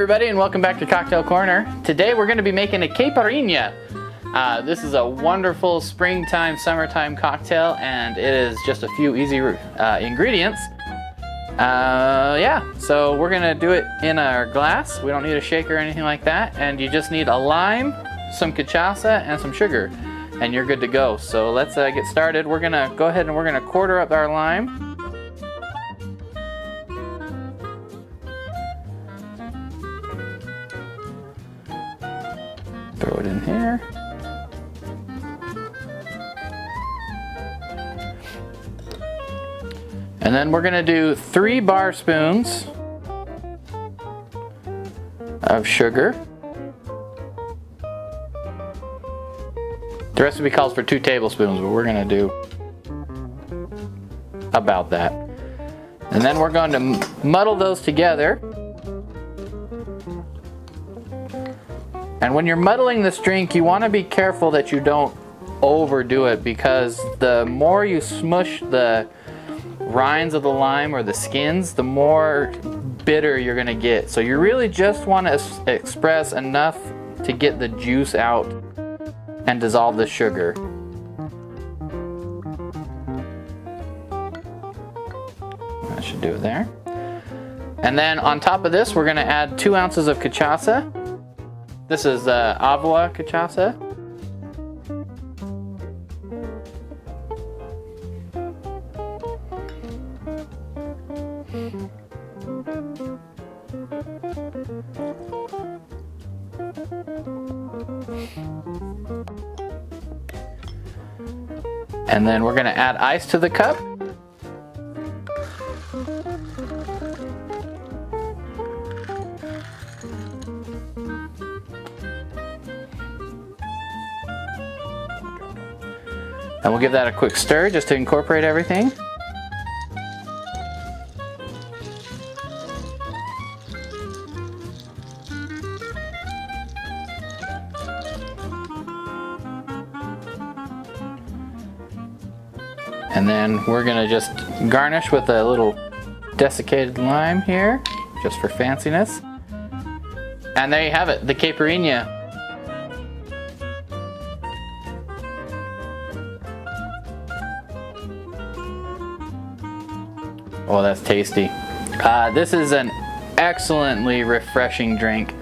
everybody, and welcome back to Cocktail Corner. Today we're going to be making a Caipirinha. This is a wonderful springtime, summertime cocktail, and it is just a few easy ingredients. So we're going to do it in our glass. We don't need a shaker or anything like that, and you just need a lime, some cachaça, and some sugar, and you're good to go. So let's get started. We're going to go ahead and we're going to quarter up our lime. Throw it in here. And then we're gonna do 3 bar spoons of sugar. The recipe calls for 2 tablespoons, but we're gonna do about that. And then we're going to muddle those together. And when you're muddling this drink, you want to be careful that you don't overdo it, because the more you smush the rinds of the lime or the skins, the more bitter you're going to get. So you really just want to express enough to get the juice out and dissolve the sugar. That should do it there. And then on top of this, we're going to add 2 ounces of cachaça. This is Avila cachaça. And then we're going to add ice to the cup. And we'll give that a quick stir just to incorporate everything. And then we're gonna just garnish with a little desiccated lime here, just for fanciness. And there you have it, the Caipirinha. Oh, that's tasty. This is an excellently refreshing drink.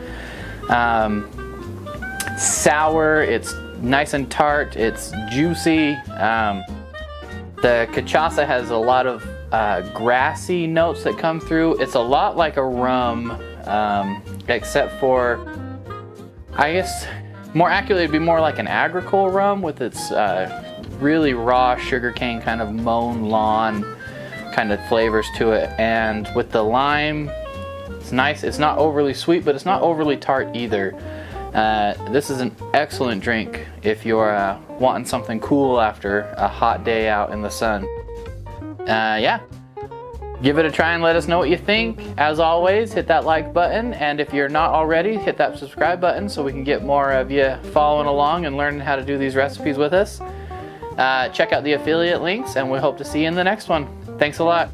Sour, it's nice and tart, it's juicy. The cachaça has a lot of grassy notes that come through. It's a lot like a rum, except for, I guess, more accurately, it'd be more like an agricole rum with its really raw sugarcane kind of mown lawn kind of flavors to it. And with the lime, it's nice. It's not overly sweet, but it's not overly tart either. This is an excellent drink if you're wanting something cool after a hot day out in the sun. Yeah, give it a try and let us know what you think. As always, hit that like button, and if you're not already, hit that subscribe button so we can get more of you following along and learning how to do these recipes with us. Check out the affiliate links, and we hope to see you in the next one. Thanks a lot.